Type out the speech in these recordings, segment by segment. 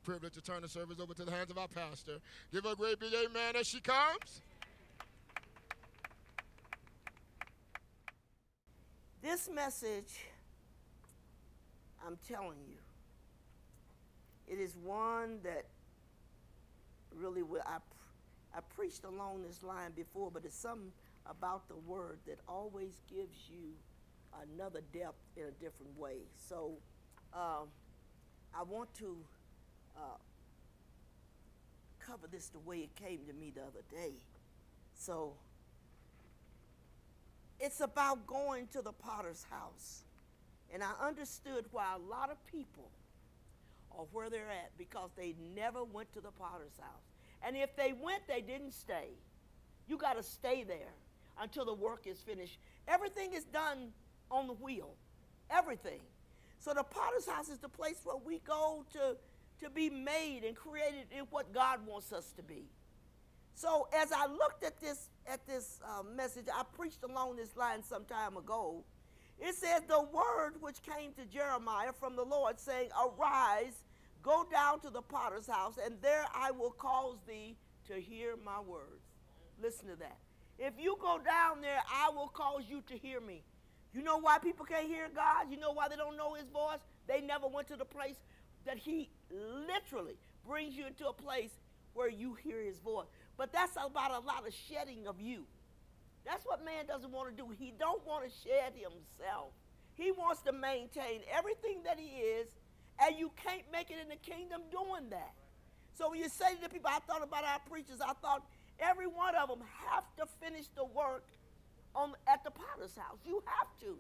privilege to turn the service over to the hands of our pastor. Give her a great big amen as she comes. This message, I'm telling you, it is one that really I preached along this line before, but it's something about the word that always gives you another depth in a different way. So I want to cover this the way it came to me the other day. So it's about going to the potter's house. And I understood why a lot of people are where they're at, because they never went to the potter's house. And if they went, they didn't stay. You got to stay there until the work is finished. Everything is done on the wheel. Everything. So the potter's house is the place where we go to be made and created in what God wants us to be. So as I looked at this message, I preached along this line some time ago. It says, the word which came to Jeremiah from the Lord, saying, arise, go down to the potter's house, and there I will cause thee to hear my words. Listen to that. If you go down there, I will cause you to hear me. You know why people can't hear God? You know why they don't know his voice? They never went to the place that he literally brings you into a place where you hear his voice. But that's about a lot of shedding of you. That's what man doesn't want to do. He don't want to shed himself. He wants to maintain everything that he is, and you can't make it in the kingdom doing that. So when you say to the people, I thought about our preachers, I thought every one of them have to finish the work at the potter's house. You have to.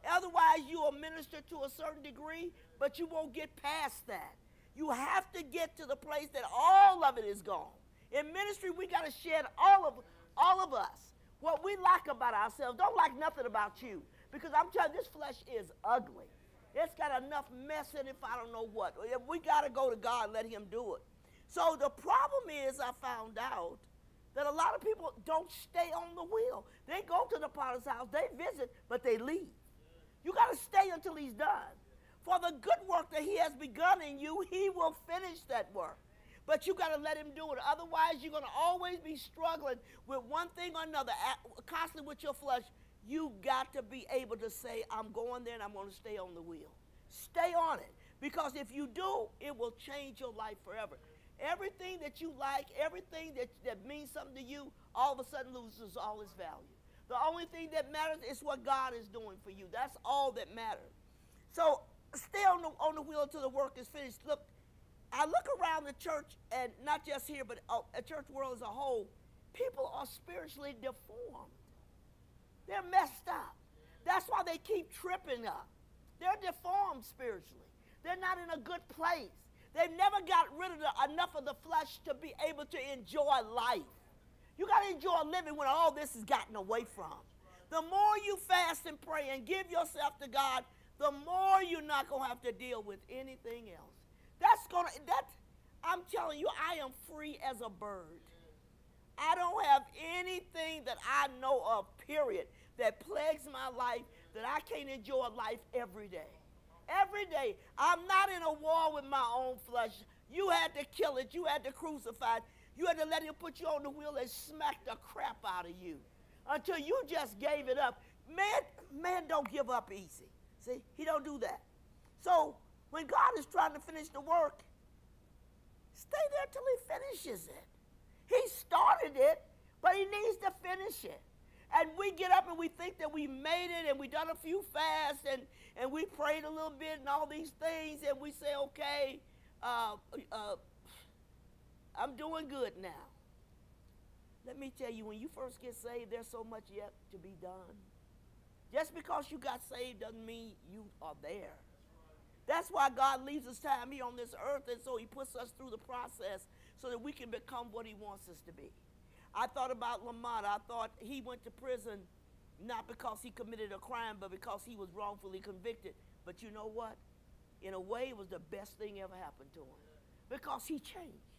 Otherwise, you will minister to a certain degree, but you won't get past that. You have to get to the place that all of it is gone. In ministry, we got to shed all of us. What we like about ourselves, don't like nothing about you. Because I'm telling you, this flesh is ugly. It's got enough mess in it for I don't know what. We got to go to God and let him do it. So the problem is, I found out that a lot of people don't stay on the wheel. They go to the potter's house, they visit, but they leave. You got to stay until he's done. For the good work that he has begun in you, he will finish that work. But you got to let him do it. Otherwise, you're going to always be struggling with one thing or another, constantly with your flesh. You got to be able to say, I'm going there and I'm going to stay on the wheel. Stay on it. Because if you do, it will change your life forever. Everything that you like, everything that means something to you, all of a sudden loses all its value. The only thing that matters is what God is doing for you. That's all that matters. So stay on the wheel until the work is finished. Look, I look around the church, and not just here, but a church world as a whole, people are spiritually deformed. They're messed up. That's why they keep tripping up. They're deformed spiritually. They're not in a good place. They've never got rid of enough of the flesh to be able to enjoy life. You got to enjoy living when all this is gotten away from. The more you fast and pray and give yourself to God, the more you're not going to have to deal with anything else. I'm telling you, I am free as a bird. I don't have anything that I know of, period, that plagues my life, that I can't enjoy life every day. Every day. I'm not in a war with my own flesh. You had to kill it. You had to crucify it. You had to let him put you on the wheel and smack the crap out of you until you just gave it up. Man don't give up easy. See, he don't do that. So when God is trying to finish the work, stay there till he finishes it. He started it, but he needs to finish it. And we get up and we think that we made it and we done a few fasts and we prayed a little bit and all these things, and we say, okay, I'm doing good now. Let me tell you, when you first get saved, there's so much yet to be done. Just because you got saved doesn't mean you are there. That's why God leaves us time here on this earth, and so he puts us through the process so that we can become what he wants us to be. I thought about Lamont. I thought he went to prison not because he committed a crime, but because he was wrongfully convicted. But you know what? In a way, it was the best thing ever happened to him because he changed.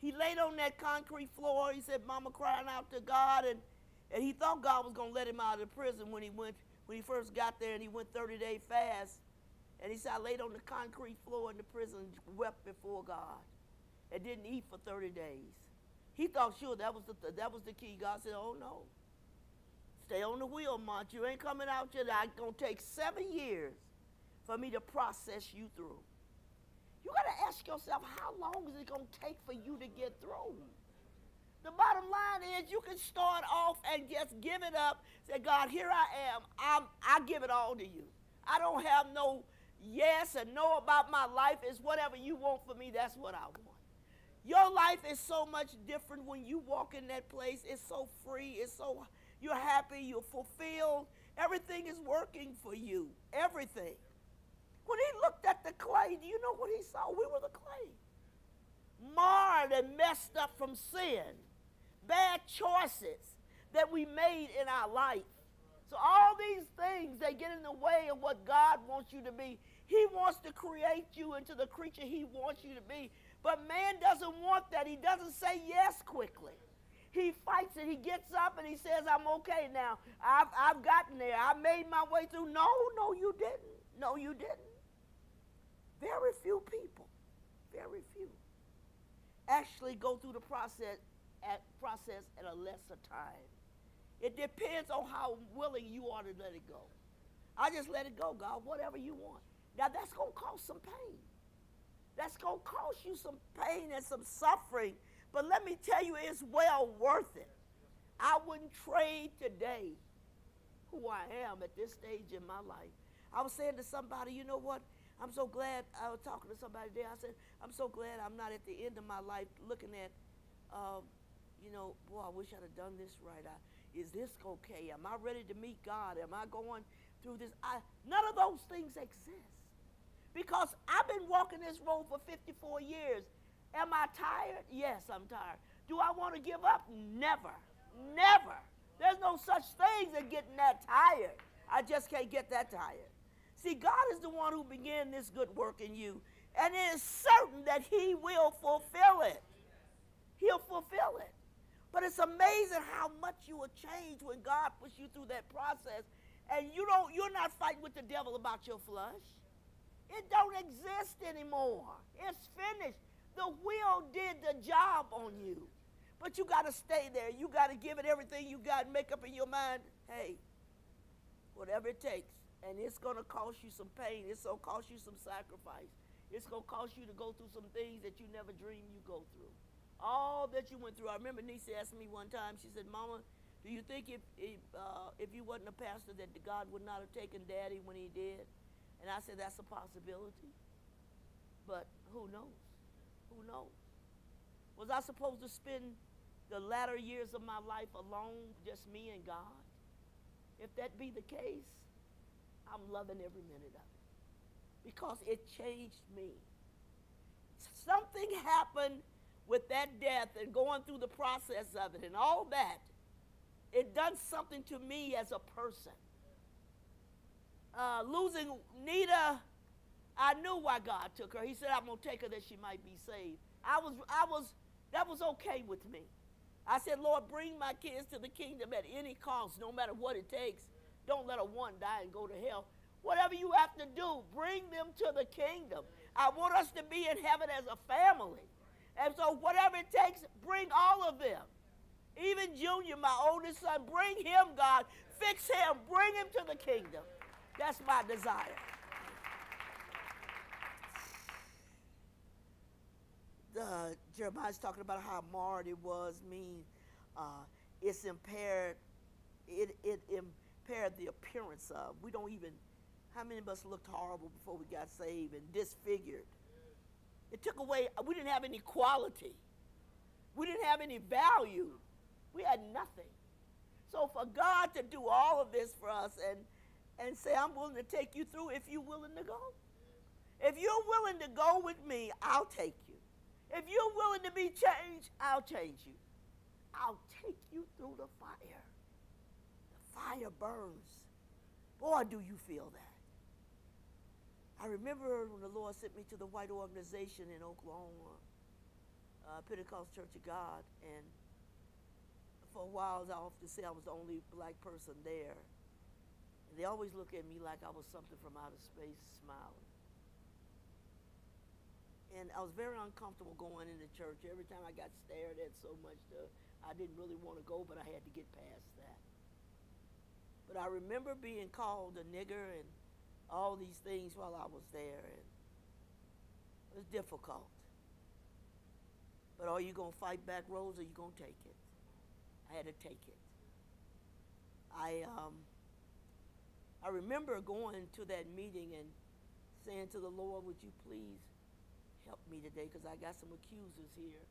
He laid on that concrete floor. He said, Mama, crying out to God, and he thought God was going to let him out of the prison when he first got there, and he went 30-day fast. And he said, I laid on the concrete floor in the prison and wept before God and didn't eat for 30 days. He thought, sure, that was the key. God said, oh, no. Stay on the wheel, Mont. You ain't coming out yet. It's going to take 7 years for me to process you through. You got to ask yourself, how long is it going to take for you to get through? The bottom line is you can start off and just give it up. Say, God, here I am. I give it all to you. I don't have no yes and no about my life. It's whatever you want for me, that's what I want. Your life is so much different when you walk in that place. It's so free. You're happy. You're fulfilled. Everything is working for you. Everything. When he looked at the clay, do you know what he saw? We were the clay. Marred and messed up from sin. Bad choices that we made in our life. So all these things, they get in the way of what God wants you to be. He wants to create you into the creature he wants you to be. But man doesn't want that. He doesn't say yes quickly. He fights it. He gets up and he says, I'm okay now. I've gotten there. I made my way through. No, you didn't. No, you didn't. Very few people, very few, actually go through the process at a lesser time. It depends on how willing you are to let it go. I just let it go, God, whatever you want. Now, that's going to cause some pain. That's going to cost you some pain and some suffering. But let me tell you, it's well worth it. I wouldn't trade today who I am at this stage in my life. I was saying to somebody, you know what? I'm so glad. I was talking to somebody today. I said, I'm so glad I'm not at the end of my life looking at, boy, I wish I'd have done this right. Is this okay? Am I ready to meet God? Am I going through this? None of those things exist. Because I've been walking this road for 54 years. Am I tired? Yes, I'm tired. Do I want to give up? Never. Never. There's no such thing as getting that tired. I just can't get that tired. See, God is the one who began this good work in you. And it is certain that he will fulfill it. He'll fulfill it. But it's amazing how much you will change when God puts you through that process. And you're not fighting with the devil about your flesh. It don't exist anymore. It's finished. The will did the job on you. But you got to stay there. You got to give it everything you got and make up in your mind, hey, whatever it takes. And it's going to cost you some pain. It's going to cost you some sacrifice. It's going to cost you to go through some things that you never dreamed you go through. All that you went through. I remember Nisa asked me one time, she said, Mama, do you think if you wasn't a pastor that God would not have taken Daddy when he did? And I said, that's a possibility. But who knows? Who knows? Was I supposed to spend the latter years of my life alone, just me and God? If that be the case, I'm loving every minute of it. Because it changed me. Something happened with that death and going through the process of it and all that. It done something to me as a person. Losing Nita, I knew why God took her. He said, I'm going to take her that she might be saved. That was okay with me. I said, Lord, bring my kids to the kingdom at any cost, no matter what it takes. Don't let a one die and go to hell. Whatever you have to do, bring them to the kingdom. I want us to be in heaven as a family. And so whatever it takes, bring all of them. Even Junior, my oldest son, bring him, God. Fix him. Bring him to the kingdom. That's my desire. Jeremiah's talking about how marred it was. It's impaired. It impaired the appearance of. We don't even. How many of us looked horrible before we got saved and disfigured? It took away. We didn't have any quality. We didn't have any value. We had nothing. So for God to do all of this for us and say, I'm willing to take you through if you're willing to go. If you're willing to go with me, I'll take you. If you're willing to be changed, I'll change you. I'll take you through the fire. The fire burns. Boy, do you feel that. I remember when the Lord sent me to the white organization in Oklahoma, Pentecost Church of God, and for a while I often say I was the only black person there. And they always look at me like I was something from outer space, smiling. And I was very uncomfortable going into church. Every time I got stared at so much, I didn't really want to go, but I had to get past that. But I remember being called a nigger and all these things while I was there, and it was difficult. But are you going to fight back, Rose, or are you going to take it? I had to take it. I remember going to that meeting and saying to the Lord, would you please help me today, because I got some accusers here.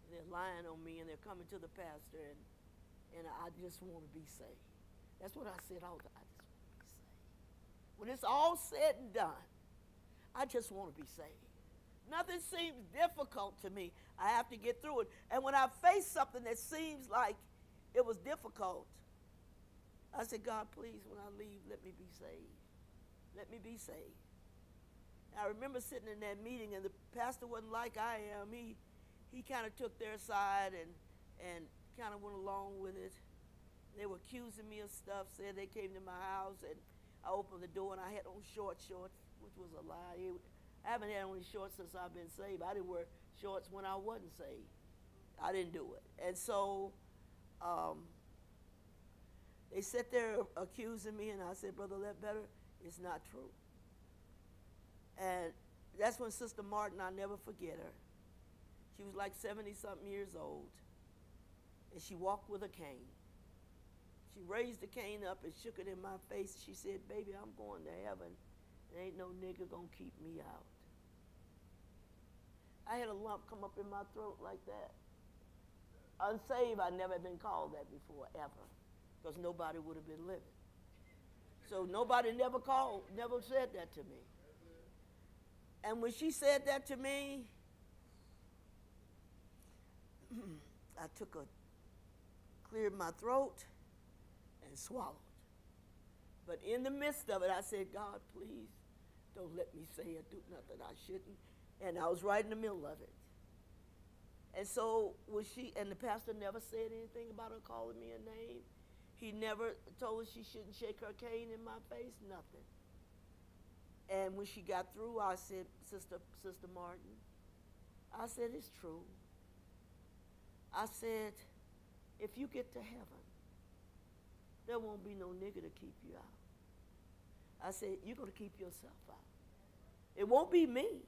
And they're lying on me, and they're coming to the pastor, and I just want to be saved. That's what I said all the time. I just want to be saved. When it's all said and done, I just want to be saved. Nothing seems difficult to me. I have to get through it. And when I face something that seems like it was difficult, I said, God, please, when I leave, let me be saved. Let me be saved. I remember sitting in that meeting, and the pastor wasn't like I am. He kind of took their side and kind of went along with it. They were accusing me of stuff, said they came to my house, and I opened the door, and I had on shorts, which was a lie. I haven't had any shorts since I've been saved. I didn't wear shorts when I wasn't saved. I didn't do it. And so they sat there accusing me, and I said, Brother Ledbetter, it's not true. And that's when Sister Martin, I'll never forget her. She was like 70-something years old, and she walked with a cane. She raised the cane up and shook it in my face. She said, baby, I'm going to heaven, and ain't no nigga going to keep me out. I had a lump come up in my throat like that. Unsaved, I'd never been called that before, ever, because nobody would have been living. So nobody never said that to me. And when she said that to me, I cleared my throat and swallowed. But in the midst of it, I said, God, please don't let me say or do nothing I shouldn't. And I was right in the middle of it. And so and the pastor never said anything about her calling me a name. He never told her she shouldn't shake her cane in my face, nothing. And when she got through, I said, Sister Martin, I said, it's true. I said, if you get to heaven, there won't be no nigga to keep you out. I said, you're going to keep yourself out. It won't be me.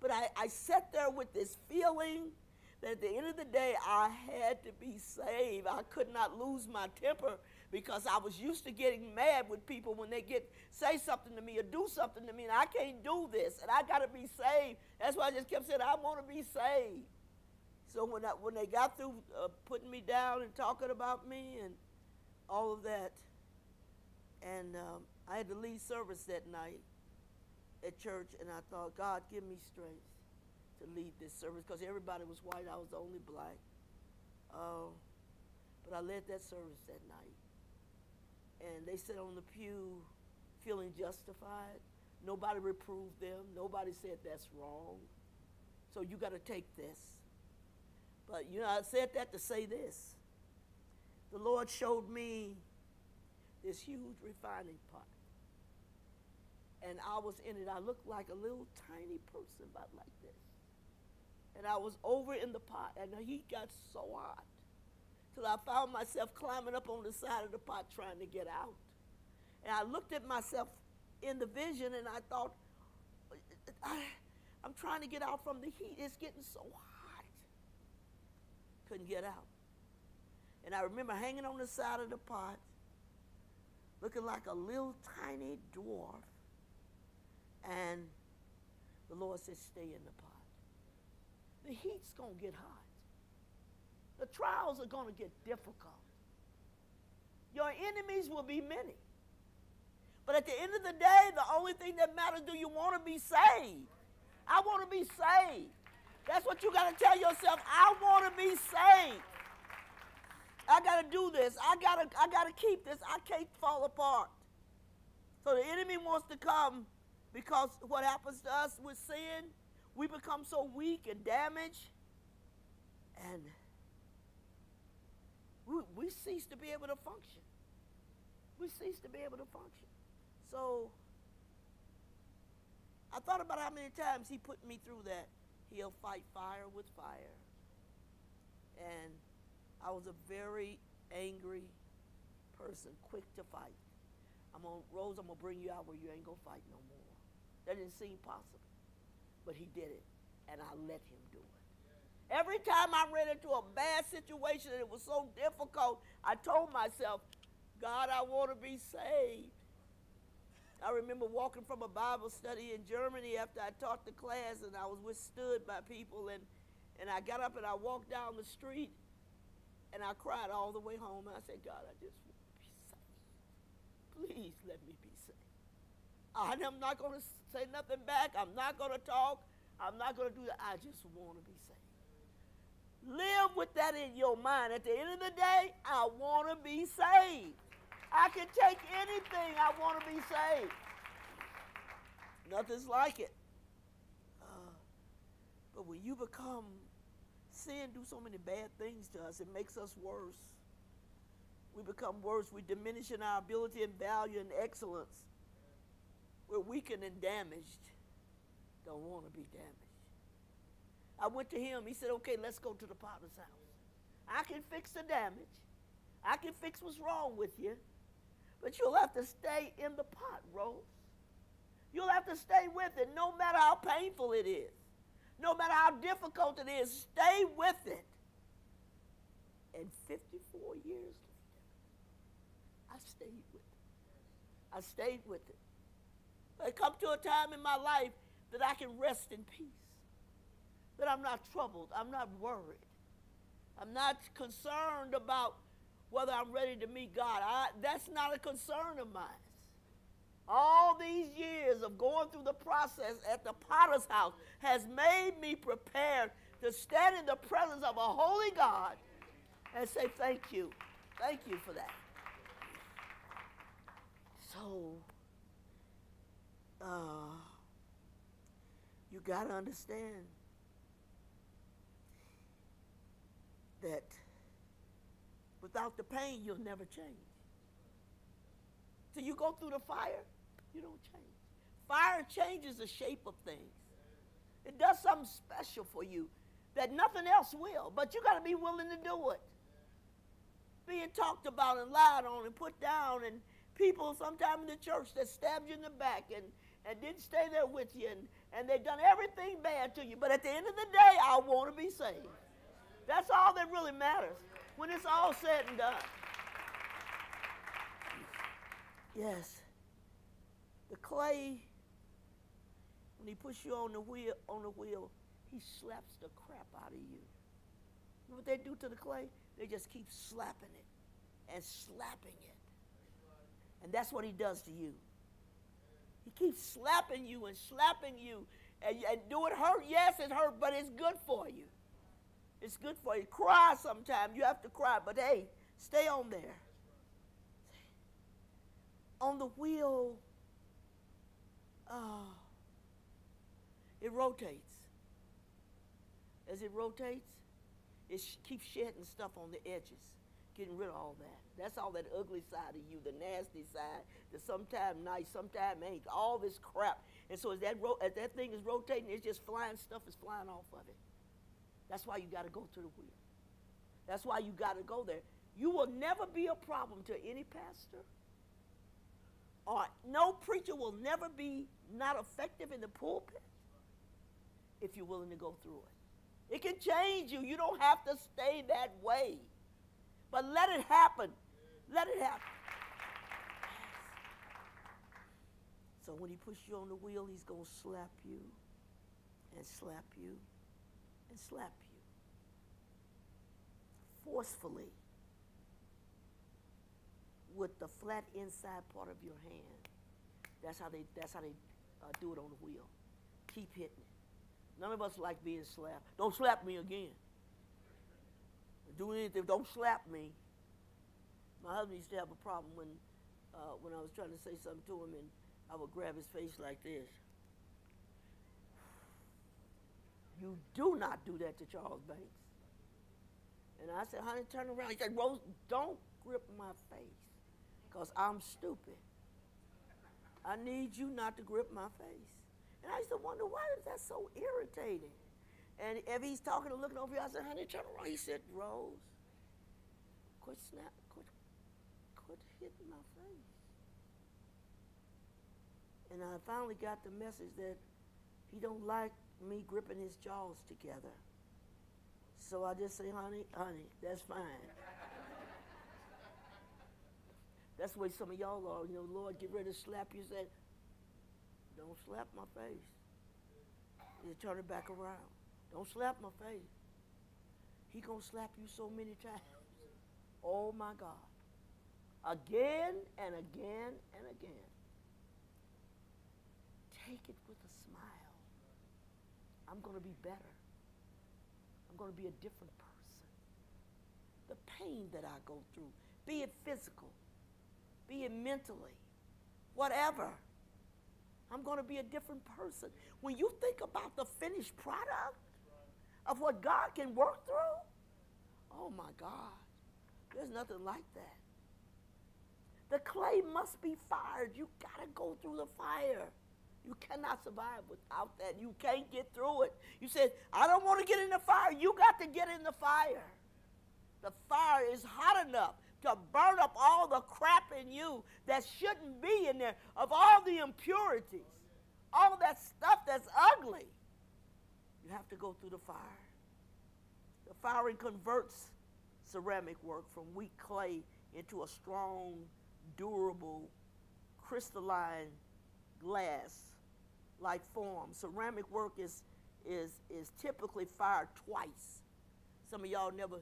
But I sat there with this feeling that at the end of the day, I had to be saved. I could not lose my temper, because I was used to getting mad with people when they say something to me or do something to me, and I can't do this, and I got to be saved. That's why I just kept saying, I want to be saved. So when they got through putting me down and talking about me and all of that, and I had to leave service that night at church, and I thought, God, give me strength to lead this service, because everybody was white. I was the only black. But I led that service that night. And they sat on the pew feeling justified. Nobody reproved them. Nobody said that's wrong. So you got to take this. But, I said that to say this. The Lord showed me this huge refining pot. And I was in it. I looked like a little tiny person, about like this. And I was over in the pot, and the heat got so hot till I found myself climbing up on the side of the pot trying to get out. And I looked at myself in the vision, and I thought, I'm trying to get out from the heat. It's getting so hot. Couldn't get out. And I remember hanging on the side of the pot, looking like a little tiny dwarf. And the Lord said, stay in the pot. The heat's going to get hot. The trials are going to get difficult. Your enemies will be many. But at the end of the day, the only thing that matters, do you want to be saved? I want to be saved. That's what you got to tell yourself. I want to be saved. I got to do this. I got to keep this. I can't fall apart. So the enemy wants to come, because what happens to us with sin, we become so weak and damaged, and we cease to be able to function. We cease to be able to function. So I thought about how many times he put me through that. He'll fight fire with fire. And I was a very angry person, quick to fight. Rose, I'm going to bring you out where you ain't going to fight no more. That didn't seem possible. But he did it, and I let him do it. Every time I ran into a bad situation and it was so difficult, I told myself, God, I want to be saved. I remember walking from a Bible study in Germany after I taught the class, and I was withstood by people, and I got up and I walked down the street, and I cried all the way home, and I said, God, I just want to be saved. Please let me be saved. I'm not going to say nothing back. I'm not going to talk. I'm not going to do that. I just want to be saved. Live with that in your mind. At the end of the day, I want to be saved. I can take anything. I want to be saved. Nothing's like it. But when you become, sin do so many bad things to us, it makes us worse. We become worse. We diminish in our ability and value and excellence. We're weakened and damaged. Don't want to be damaged. I went to him. He said, okay, let's go to the potter's house. I can fix the damage. I can fix what's wrong with you. But you'll have to stay in the pot, Rose. You'll have to stay with it no matter how painful it is. No matter how difficult it is, stay with it. And 54 years later, I stayed with it. I stayed with it. I come to a time in my life that I can rest in peace. That I'm not troubled. I'm not worried. I'm not concerned about whether I'm ready to meet God. That's not a concern of mine. All these years of going through the process at the potter's house has made me prepared to stand in the presence of a holy God and say, thank you. Thank you for that. So, you got to understand that without the pain, you'll never change. Till you go through the fire, you don't change. Fire changes the shape of things. It does something special for you that nothing else will, but you got to be willing to do it. Being talked about and lied on and put down, and people sometime in the church that stabbed you in the back and didn't stay there with you, and they've done everything bad to you. But at the end of the day, I want to be saved. That's all that really matters when it's all said and done. Yes. The clay, when he puts you on the wheel, he slaps the crap out of you. You know what they do to the clay? They just keep slapping it and slapping it. And that's what he does to you. He keeps slapping you and slapping you. And do it hurt? Yes, it hurt, but it's good for you. It's good for you. Cry sometimes. You have to cry, but hey, stay on there. On the wheel, it rotates. As it rotates, it keeps shedding stuff on the edges, getting rid of all that. That's all that ugly side of you, the nasty side, the sometimes nice, sometimes ain't, all this crap. And so as that thing is rotating, it's just flying, stuff is flying off of it. That's why you got to go to the wheel. That's why you got to go there. You will never be a problem to any pastor. Or no preacher will never be not effective in the pulpit if you're willing to go through it. It can change you. You don't have to stay that way. But let it happen. Let it happen. So when he puts you on the wheel, he's going to slap you and slap you and slap you. Forcefully. With the flat inside part of your hand. That's how they do it on the wheel. Keep hitting it. None of us like being slapped. Don't slap me again. Do anything. Don't slap me. My husband used to have a problem when I was trying to say something to him, and I would grab his face like this. You do not do that to Charles Banks. And I said, honey, turn around. He said, Rose, don't grip my face. Because I'm stupid. I need you not to grip my face. And I used to wonder, why is that so irritating? And if he's talking and looking over here, I said, honey, turn around. He said, Rose, quit hitting my face. And I finally got the message that he don't like me gripping his jaws together. So I just say, honey, that's fine. That's the way some of y'all are. You know, Lord, get ready to slap you. Said, don't slap my face. You turn it back around. Don't slap my face. He gonna slap you so many times. Oh my God. Again and again and again. Take it with a smile. I'm gonna be better. I'm gonna be a different person. The pain that I go through, be it physical, be it mentally, whatever. I'm going to be a different person. When you think about the finished product of what God can work through, oh my God, there's nothing like that. The clay must be fired. You got to go through the fire. You cannot survive without that. You can't get through it. You said, I don't want to get in the fire. You got to get in the fire. The fire is hot enough to burn up all the crap in you that shouldn't be in there, of all the impurities, all that stuff that's ugly. You have to go through the fire. The firing converts ceramic work from weak clay into a strong, durable, crystalline glass-like form. Ceramic work is typically fired twice. Some of y'all never.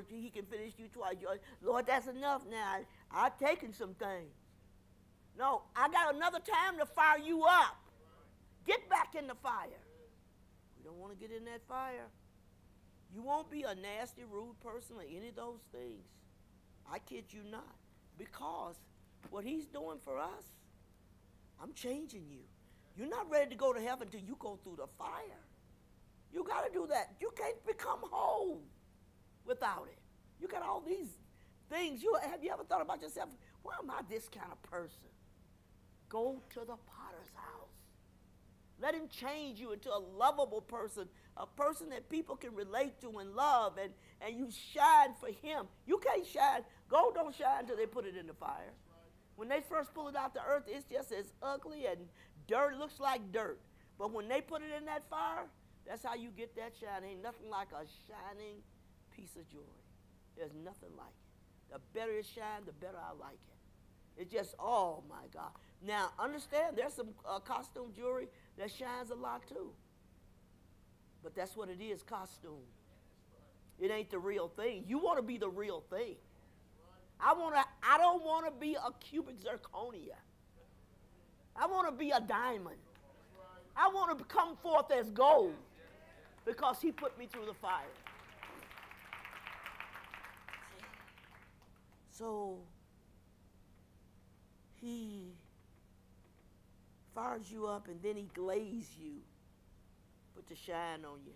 He can finish you twice. Lord, that's enough now. I've taken some things. No, I got another time to fire you up. Get back in the fire. We don't want to get in that fire. You won't be a nasty, rude person or any of those things. I kid you not. Because what he's doing for us, I'm changing you. You're not ready to go to heaven until you go through the fire. You got to do that. You can't become whole without it. You got all these things. Have you ever thought about yourself, why am I this kind of person? Go to the potter's house. Let him change you into a lovable person, a person that people can relate to and love, and you shine for him. You can't shine. Gold don't shine until they put it in the fire. When they first pull it out the earth, it's just as ugly and dirt. It looks like dirt. But when they put it in that fire, that's how you get that shine. Ain't nothing like a shining piece of jewelry. There's nothing like it. The better it shines, the better I like it. It's just, oh my God. Now, understand, there's some costume jewelry that shines a lot too. But that's what it is, costume. It ain't the real thing. You want to be the real thing. I don't want to be a cubic zirconia. I want to be a diamond. I want to come forth as gold because he put me through the fire. So he fires you up and then he glazes you, put the shine on you.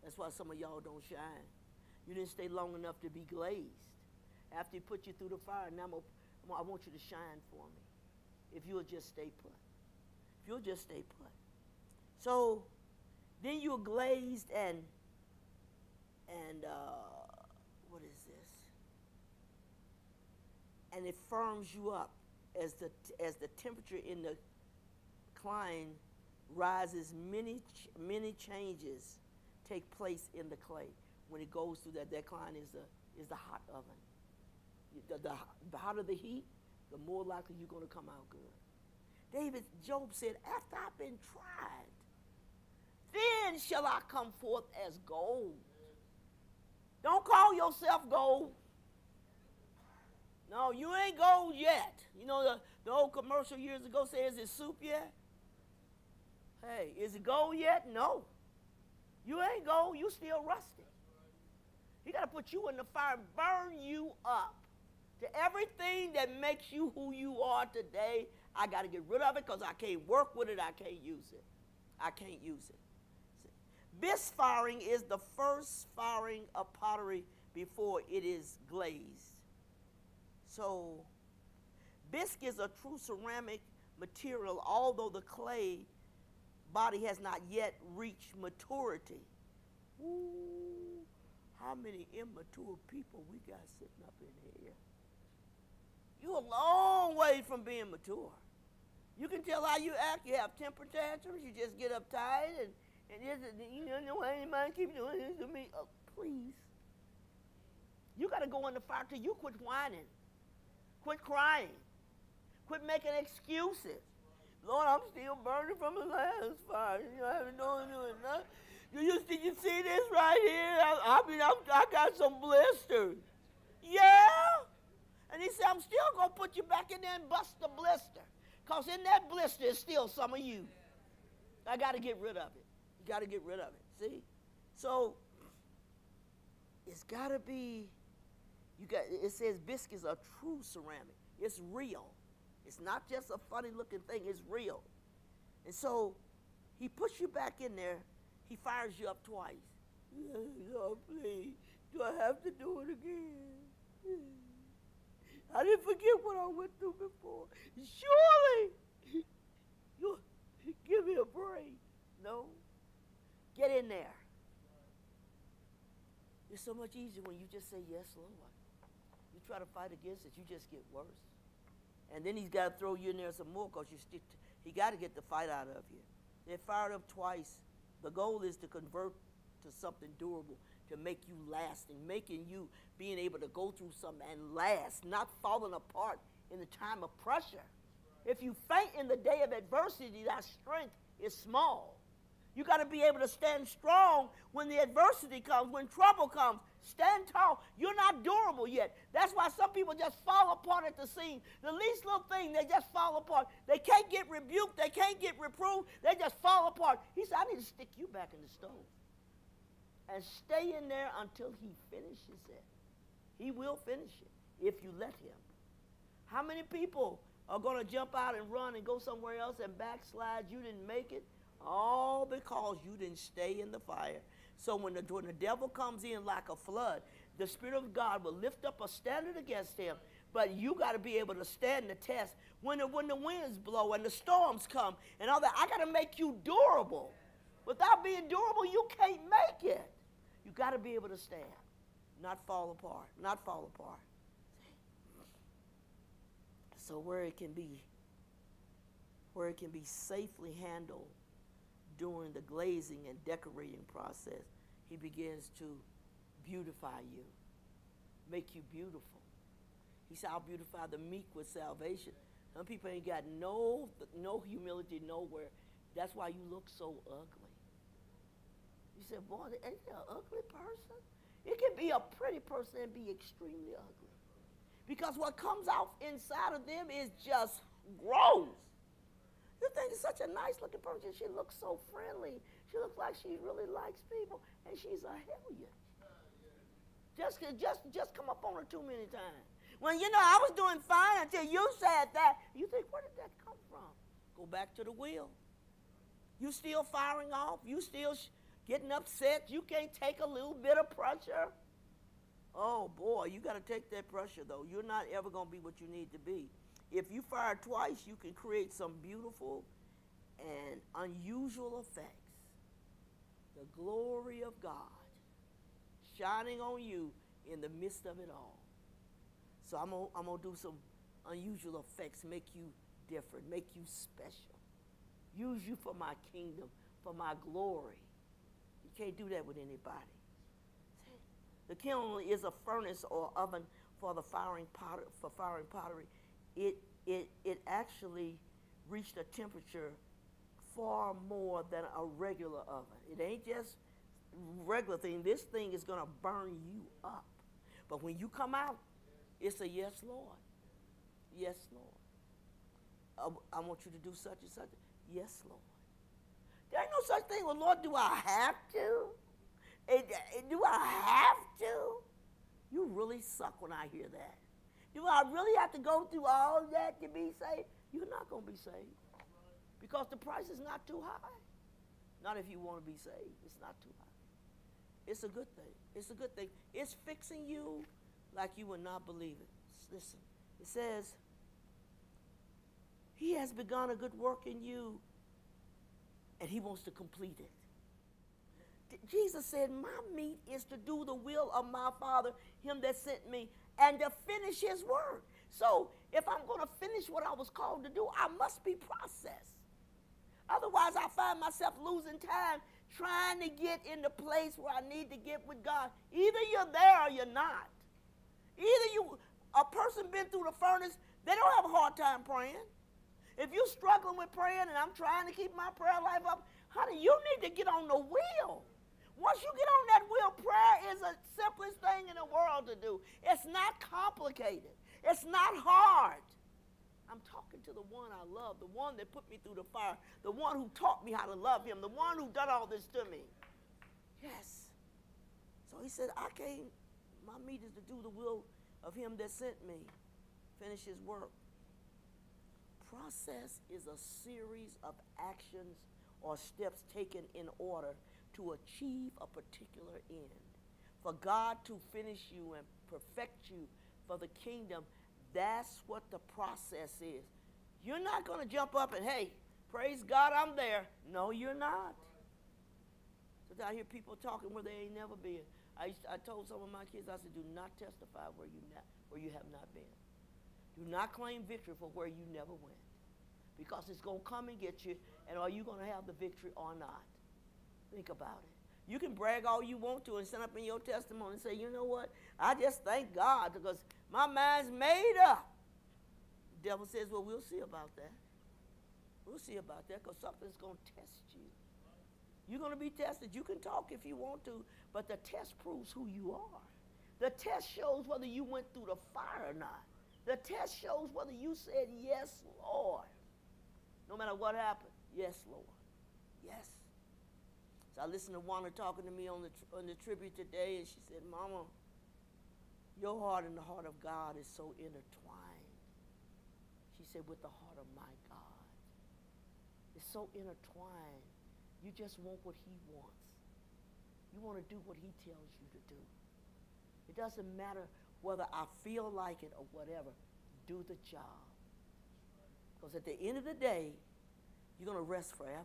That's why some of y'all don't shine. You didn't stay long enough to be glazed. After he put you through the fire, now I want you to shine for me. If you'll just stay put. If you'll just stay put. So then you're glazed and what is this? And it firms you up as the temperature in the clay rises. Many changes take place in the clay when it goes through that. That clay is the hot oven. The hotter the heat, the more likely you're going to come out good. Job said, after I've been tried, then shall I come forth as gold. Don't call yourself gold. No, you ain't gold yet. You know the old commercial years ago says, is it soup yet? Hey, is it gold yet? No. You ain't gold, you still rusty. He got to put you in the fire and burn you up. To everything that makes you who you are today, I got to get rid of it because I can't work with it, I can't use it. I can't use it. Bisque firing is the first firing of pottery before it is glazed. So, bisque is a true ceramic material, although the clay body has not yet reached maturity. Ooh, how many immature people we got sitting up in here? You're a long way from being mature. You can tell how you act. You have temper tantrums. You just get uptight and you know anybody keep doing this to me. Oh, please. You got to go in the fire till you quit whining, quit crying, quit making excuses. Lord, I'm still burning from the last fire. You know, I haven't done nothing. Did you see this right here? I got some blisters. Yeah. And he said, I'm still going to put you back in there and bust the blister. Because in that blister is still some of you. I got to get rid of it. You got to get rid of it. See? So, it's got to be, it says biscuits are true ceramic. It's real. It's not just a funny looking thing. It's real. And so, he puts you back in there. He fires you up twice. Lord, please, do I have to do it again? I didn't forget what I went through before. Surely, you'll give me a break. No. Get in there. It's so much easier when you just say, yes, Lord. You try to fight against it, you just get worse. And then he's got to throw you in there some more because he got to get the fight out of you. They're fired up twice. The goal is to convert to something durable, to make you lasting, making you being able to go through something and last, not falling apart in the time of pressure. If you faint in the day of adversity, that strength is small. You got to be able to stand strong when the adversity comes, when trouble comes. Stand tall. You're not durable yet. That's why some people just fall apart at the seam. The least little thing, they just fall apart. They can't get rebuked. They can't get reproved. They just fall apart. He said, I need to stick you back in the stove and stay in there until he finishes it. He will finish it if you let him. How many people are going to jump out and run and go somewhere else and backslide? You didn't make it. All because you didn't stay in the fire. So when the devil comes in like a flood, the Spirit of God will lift up a standard against him. But you got to be able to stand the test when the winds blow and the storms come and all that. I got to make you durable. Without being durable, you can't make it. You got to be able to stand, not fall apart, not fall apart. So where it can be safely handled during the glazing and decorating process, he begins to beautify you, make you beautiful. He said, I'll beautify the meek with salvation. Some people ain't got no humility nowhere. That's why you look so ugly. You said, boy, ain't that an ugly person? It can be a pretty person and be extremely ugly. Because what comes out inside of them is just gross. You think it's such a nice looking person. She looks so friendly. She looks like she really likes people, and she's a hellion. Just come up on her too many times. Well, you know, I was doing fine until you said that. You think, where did that come from? Go back to the wheel. You still firing off. You still getting upset. You can't take a little bit of pressure. Oh, boy, you got to take that pressure, though. You're not ever going to be what you need to be. If you fire twice, you can create some beautiful and unusual effects. The glory of God shining on you in the midst of it all. So I'm gonna do some unusual effects, make you different, make you special. Use you for my kingdom, for my glory. You can't do that with anybody. The kiln is a furnace or oven for the firing pottery. It actually reached a temperature far more than a regular oven. It ain't just regular thing. This thing is going to burn you up. But when you come out, it's a yes, Lord. Yes, Lord. I want you to do such and such. Yes, Lord. There ain't no such thing. Well, Lord, do I have to? Do I have to? You really suck when I hear that. Do I really have to go through all that to be saved? You're not going to be saved. Because the price is not too high. Not if you want to be saved. It's not too high. It's a good thing. It's a good thing. It's fixing you like you would not believe it. Listen, it says, He has begun a good work in you. and he wants to complete it. Jesus said, my meat is to do the will of my Father, him that sent me, and to finish his work. So if I'm going to finish what I was called to do, I must be processed. Otherwise, I find myself losing time trying to get in the place where I need to get with God. Either you're there or you're not. A person been through the furnace, they don't have a hard time praying. If you're struggling with praying and I'm trying to keep my prayer life up, honey, you need to get on the wheel. Once you get on that wheel, prayer is the simplest thing in the world to do. It's not complicated. It's not hard. I'm talking to the one I love, the one that put me through the fire, the one who taught me how to love him, the one who done all this to me. Yes. So he said, my meat is to do the will of him that sent me, finish his work. Process is a series of actions or steps taken in order to achieve a particular end. For God to finish you and perfect you for the kingdom, that's what the process is. You're not going to jump up and, hey, praise God, I'm there. No, you're not. So I hear people talking where they ain't never been. I told some of my kids, I said, do not testify where you have not been. Do not claim victory for where you never went. Because it's going to come and get you, and are you going to have the victory or not? Think about it. You can brag all you want to and stand up in your testimony and say, you know what? I just thank God because my mind's made up. The devil says, well, we'll see about that. We'll see about that because something's going to test you. You're going to be tested. You can talk if you want to, but the test proves who you are. The test shows whether you went through the fire or not. The test shows whether you said, yes, Lord. No matter what happened, yes, Lord. Yes. So I listened to Wanda talking to me on the tribute today, and she said, Mama, your heart and the heart of God is so intertwined. She said, with the heart of my God. It's so intertwined. You just want what he wants. You want to do what he tells you to do. It doesn't matter whether I feel like it or whatever. Do the job. Because at the end of the day, you're going to rest forever.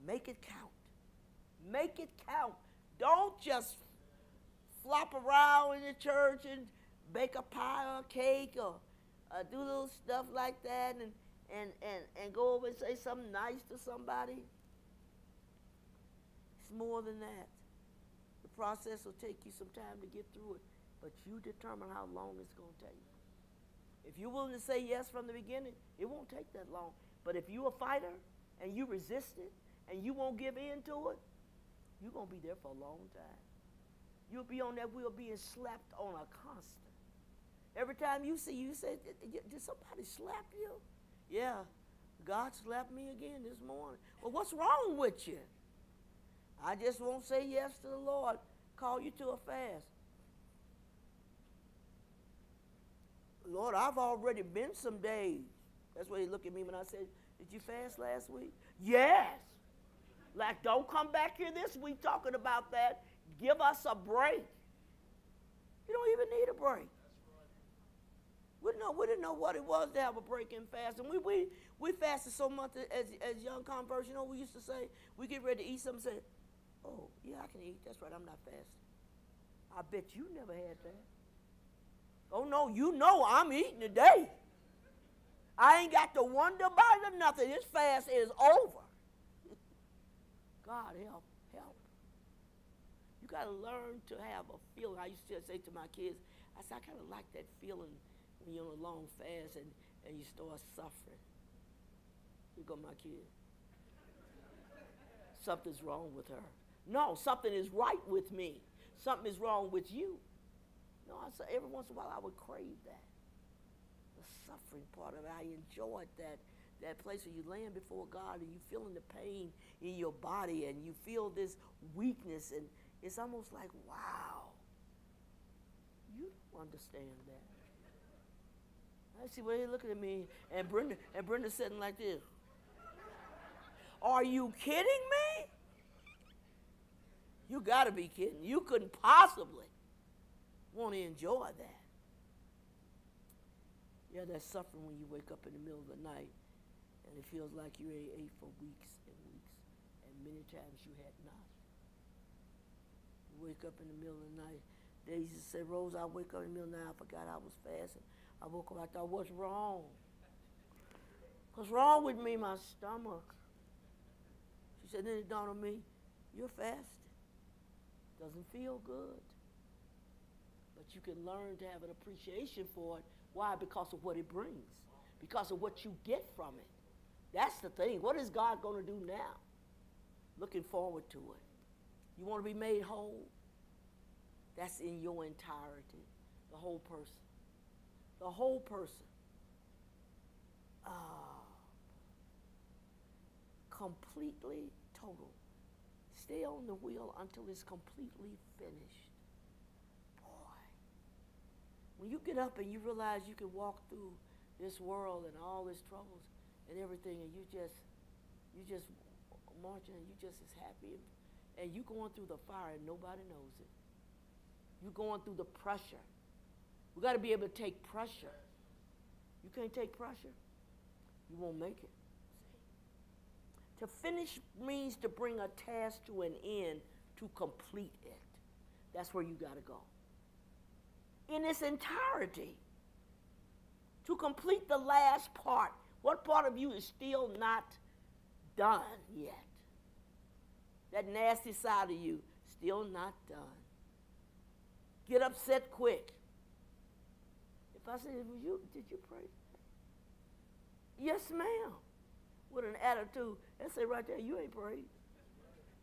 Make it count. Make it count. Don't just flop around in the church and bake a pie or a cake or do little stuff like that and go over and say something nice to somebody. It's more than that. The process will take you some time to get through it, but you determine how long it's going to take. If you're willing to say yes from the beginning, it won't take that long. But if you're a fighter and you resist it and you won't give in to it, you're going to be there for a long time. You'll be on that wheel being slapped on a constant. Every time you see, you say, did somebody slap you? Yeah, God slapped me again this morning. Well, what's wrong with you? I just won't say yes to the Lord. Call you to a fast. Lord, I've already been some days. That's why he looked at me when I said, did you fast last week? Yes. Like, don't come back here this week talking about that. Give us a break. You don't even need a break. We didn't know what it was to have a break in fast. And we fasted so much as young converts. You know, we used to say, we get ready to eat something and say, oh, yeah, I can eat. That's right, I'm not fasting. I bet you never had that. Oh, no, you know I'm eating today. I ain't got to wonder about it or nothing. This fast is over. God, help. You got to learn to have a feeling. I used to say to my kids, I said, I kind of like that feeling when you're on a long fast and you start suffering. Here go my kid. Something's wrong with her. No, something is right with me. Something is wrong with you. No, I said every once in a while I would crave that. The suffering part of it. I enjoyed that place where you laying before God and you feeling the pain in your body and you feel this weakness and it's almost like, wow, you don't understand that. I see where they're looking at me and Brenda's sitting like this. Are you kidding me? You got to be kidding. You couldn't possibly want to enjoy that. Yeah, that's suffering when you wake up in the middle of the night And it feels like you ate for weeks and weeks, and many times you had not. You wake up in the middle of the night. They used to say, Rose, I wake up in the middle of the night, I forgot I was fasting. I woke up, I thought, what's wrong? What's wrong with me? My stomach. She said, then it dawned on me, you're fasting. Doesn't feel good. But you can learn to have an appreciation for it. Why? Because of what it brings. Because of what you get from it. That's the thing. What is God going to do now? Looking forward to it. You want to be made whole? That's in your entirety. The whole person. The whole person. Completely total. Stay on the wheel until it's completely finished. Boy. When you get up and you realize you can walk through this world and all its troubles and everything, and you just marching, and you just as happy, and you going through the fire and nobody knows it. You going through the pressure. We got to be able to take pressure. You can't take pressure, you won't make it. To finish means to bring a task to an end, to complete it. That's where you got to go. In its entirety. To complete the last part. What part of you is still not done yet? That nasty side of you, still not done. Get upset quick. If I said, did you pray? Yes, ma'am. With an attitude, and say right there, you ain't prayed.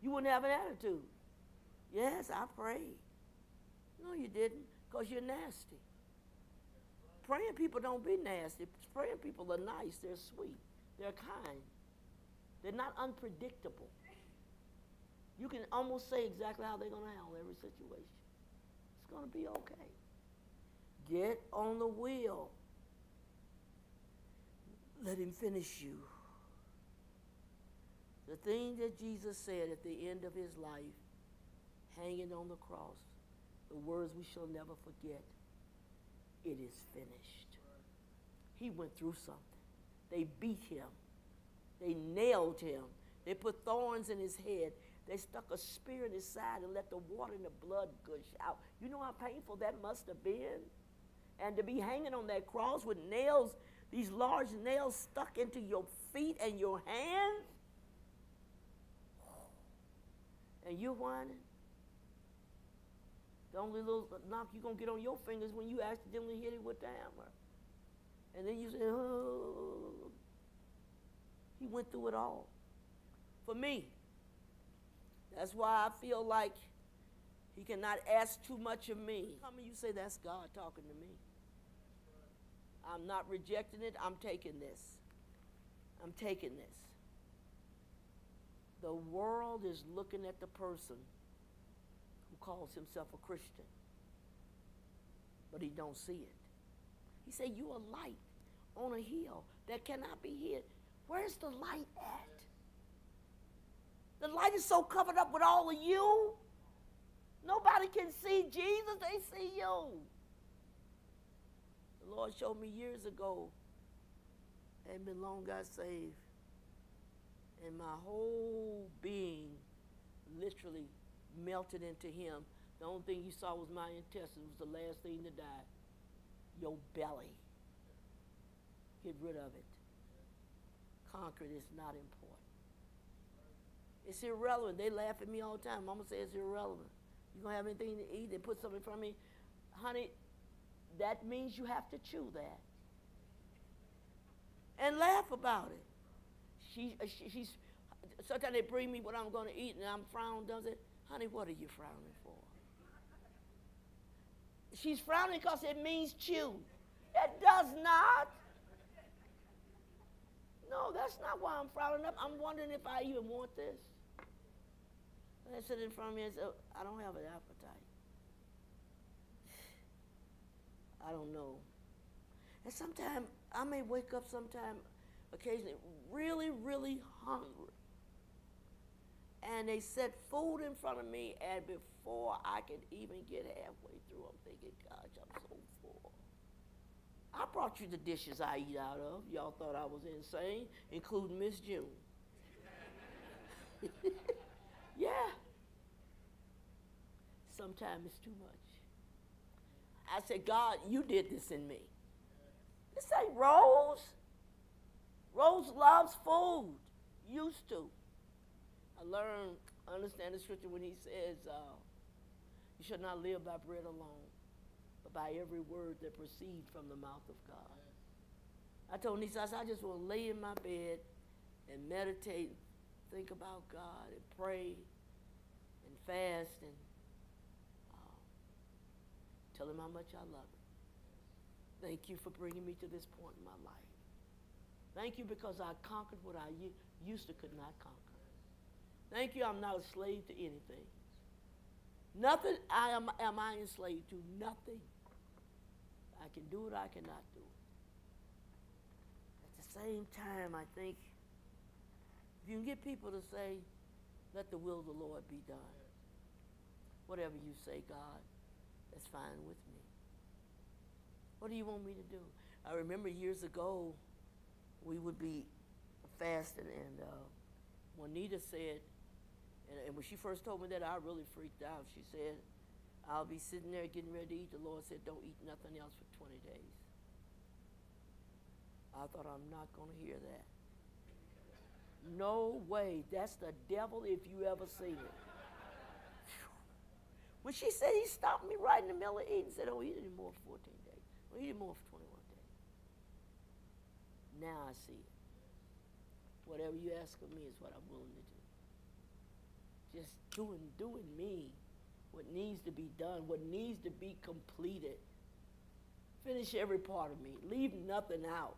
You wouldn't have an attitude. Yes, I prayed. No, you didn't, because you're nasty. Praying people don't be nasty. Praying people are nice. They're sweet. They're kind. They're not unpredictable. You can almost say exactly how they're going to handle every situation. It's going to be okay. Get on the wheel. Let him finish you. The thing that Jesus said at the end of his life, hanging on the cross, the words we shall never forget, it is finished. He went through something. They beat him. They nailed him. They put thorns in his head. They stuck a spear in his side and let the water and the blood gush out. You know how painful that must have been? And to be hanging on that cross with nails, these large nails stuck into your feet and your hands, and you're whining. The only little knock you're going to get on your fingers when you accidentally hit it with the hammer. And then you say, oh. He went through it all. For me, that's why I feel like he cannot ask too much of me. How many of you say that's God talking to me? I'm not rejecting it. I'm taking this. I'm taking this. The world is looking at the person who calls himself a Christian, but he don't see it. He said, you are light on a hill that cannot be hid. Where's the light at? The light is so covered up with all of you. Nobody can see Jesus. They see you. The Lord showed me years ago. I hadn't been long got saved. And my whole being literally melted into him. The only thing you saw was my intestines. It was the last thing to die. Your belly. Get rid of it. Conquer it. It's not important. It's irrelevant. They laugh at me all the time. Mama says it's irrelevant. You gonna have anything to eat? They put something in front of me. Honey, that means you have to chew that. And laugh about it. She's sometimes they bring me what I'm going to eat, and I'm frowning. Does it? Honey, what are you frowning for? She's frowning because it means chew. It does not. No, that's not why I'm frowning up. I'm wondering if I even want this. And they sit in front of me and say, I don't have an appetite. I don't know. And sometimes I may wake up occasionally really, really hungry. And they set food in front of me, and before I can even get halfway through, I'm thinking, gosh, I'm so full. I brought you the dishes I eat out of. Y'all thought I was insane, including Miss June. Yeah. Sometimes it's too much. I said, God, you did this in me. This ain't Rose. Rose loves food. Used to. I understand the scripture when he says, you should not live by bread alone, but by every word that proceeds from the mouth of God. I told Nisa, I said, I just want to lay in my bed and meditate, think about God, and pray, and fast, and tell him how much I love him. Thank you for bringing me to this point in my life. Thank you because I conquered what I used to could not conquer. Thank you, I'm not a slave to anything. Nothing am I enslaved to. Nothing. I can do it, I cannot do it. At the same time, I think if you can get people to say, let the will of the Lord be done. Whatever you say, God, that's fine with me. What do you want me to do? I remember years ago, we would be fasting, and Juanita said, and when she first told me that, I really freaked out. She said, I'll be sitting there getting ready to eat. The Lord said, don't eat nothing else for 20 days. I thought, I'm not going to hear that. No way. That's the devil if you ever seen it. When she said, he stopped me right in the middle of eating and said, don't eat any more for 14 days. Don't eat any more for 21 days. Now I see it. Whatever you ask of me is what I'm willing to do. Just doing me, what needs to be done, what needs to be completed. Finish every part of me. Leave nothing out.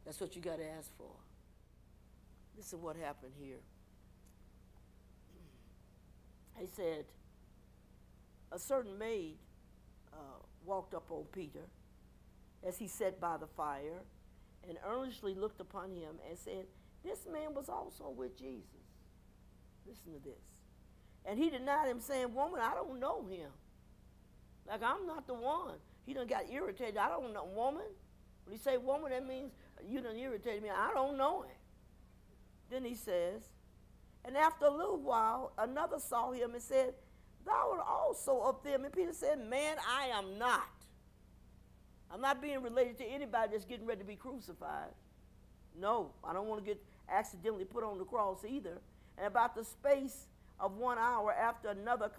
That's what you got to ask for. Listen what happened here. He said, a certain maid walked up on Peter as he sat by the fire and earnestly looked upon him and said, this man was also with Jesus. Listen to this. And he denied him, saying, woman, I don't know him. Like, I'm not the one. He done got irritated. I don't know, woman. When he say woman, that means you done irritated me. I don't know him. Then he says, and after a little while, another saw him and said, thou art also of them. And Peter said, man, I am not. I'm not being related to anybody that's getting ready to be crucified. No, I don't want to get accidentally put on the cross either. And about the space of 1 hour after another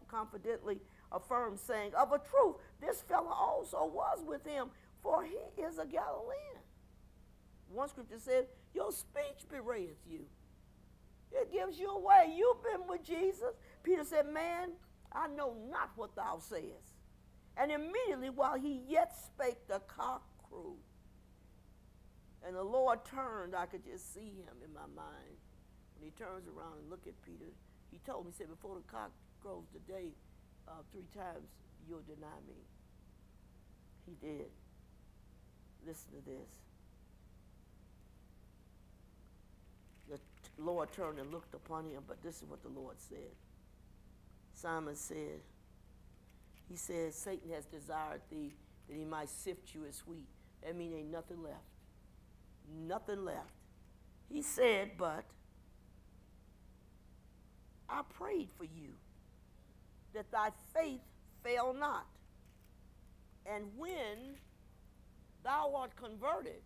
confidently affirmed, saying, of a truth, this fellow also was with him, for he is a Galilean. One scripture said, your speech bewrayeth you. It gives you away. You've been with Jesus. Peter said, man, I know not what thou sayest. And immediately while he yet spake, the cock crew. And the Lord turned. I could just see him in my mind. When he turns around and look at Peter, he told me, he said, before the cock crows today, 3 times you'll deny me. He did. Listen to this. The Lord turned and looked upon him, but this is what the Lord said. Simon said, he said, Satan has desired thee that he might sift you as wheat. That means ain't nothing left. Nothing left. He said, but I prayed for you that thy faith fail not. And when thou art converted,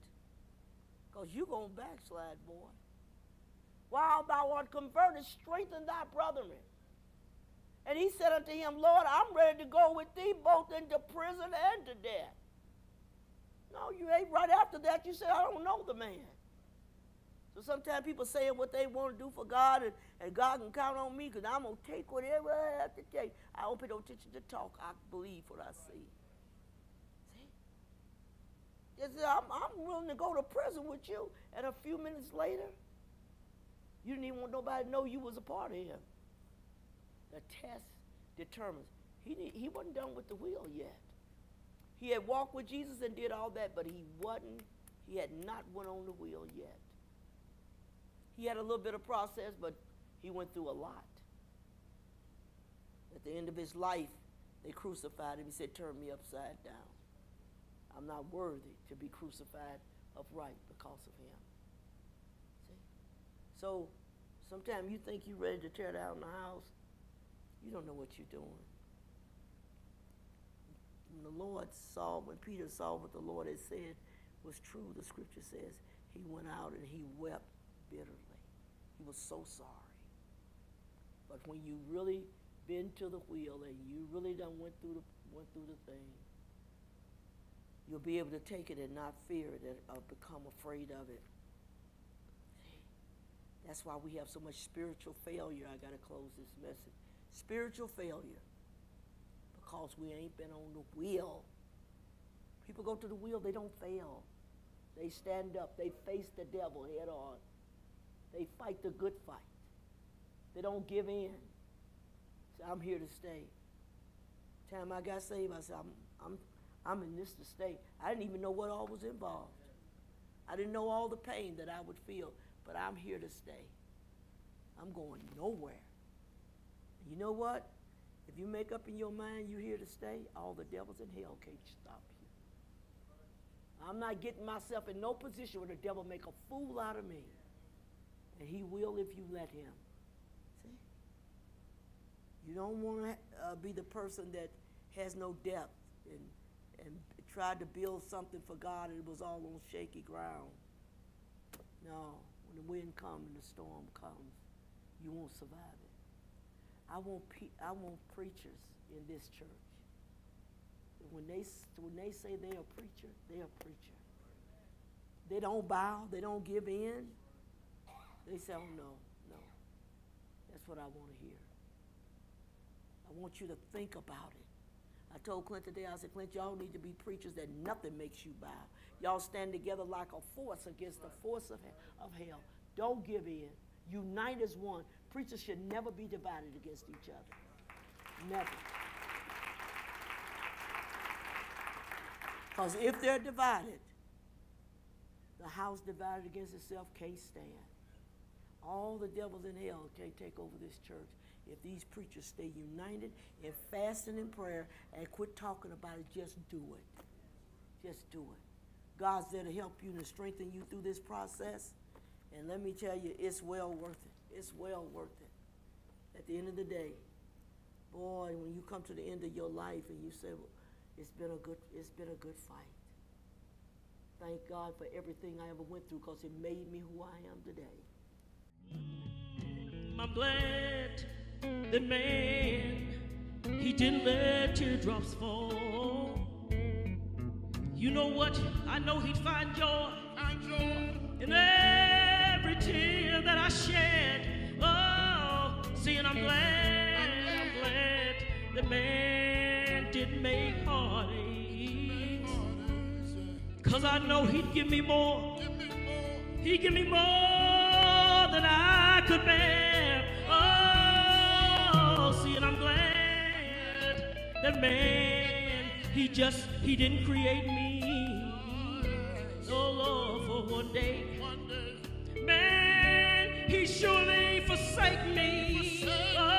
because you're going to backslide, boy. While thou art converted, strengthen thy brethren. And he said unto him, Lord, I'm ready to go with thee both into prison and to death. No, you ain't. Right after that, you said, I don't know the man. So sometimes people saying what they want to do for God, and God can count on me because I'm going to take whatever I have to take. I don't pay no attention to talk. I believe what I see. See? I'm willing to go to prison with you. And a few minutes later, you didn't even want nobody to know you was a part of him. The test determines. He wasn't done with the will yet. He had walked with Jesus and did all that, but he had not went on the wheel yet. He had a little bit of process, but he went through a lot. At the end of his life, they crucified him. He said, turn me upside down. I'm not worthy to be crucified upright because of him. See? So sometimes you think you're ready to tear down the house. You don't know what you're doing. When the Lord saw, when Peter saw what the Lord had said was true, the scripture says he went out and he wept bitterly. He was so sorry. But when you really been to the wheel and you really done went through the thing, you'll be able to take it and not fear it or become afraid of it. That's why we have so much spiritual failure. I got to close this message. Spiritual failure. Because we ain't been on the wheel. People go to the wheel, they don't fail. They stand up. They face the devil head on. They fight the good fight. They don't give in. So I'm here to stay. Time I got saved, I said, I'm in this to stay. I didn't even know what all was involved. I didn't know all the pain that I would feel, but I'm here to stay. I'm going nowhere. And you know what? If you make up in your mind you're here to stay, all the devils in hell can't stop you. I'm not getting myself in no position where the devil make a fool out of me. And he will if you let him. See? You don't want to be the person that has no depth and tried to build something for God and it was all on shaky ground. No, when the wind comes and the storm comes, you won't survive it. I want preachers in this church. When they say they're a preacher, they're a preacher. They don't bow, they don't give in. They say, oh no. That's what I want to hear. I want you to think about it. I told Clint today, I said, Clint, y'all need to be preachers that nothing makes you bow. Y'all stand together like a force against the force of hell. Don't give in. Unite as one. Preachers should never be divided against each other. Never. Because if they're divided, the house divided against itself can't stand. All the devils in hell can't take over this church if these preachers stay united in fasting and prayer and quit talking about it. Just do it. Just do it. God's there to help you and strengthen you through this process. And let me tell you, it's well worth it. It's well worth it. At the end of the day, boy, when you come to the end of your life and you say, well, it's been a good fight. Thank God for everything I ever went through because it made me who I am today. I'm glad that man, he didn't let teardrops fall. You know what? I know he'd find joy in every tear that I shed. Oh, see, and I'm glad that man didn't make heartaches. Cause I know he'd give me more. He'd give me more than I could bear. Oh, see, and I'm glad that man, he didn't create me. Oh, Lord, for one day. Man, he surely forsake me. Oh,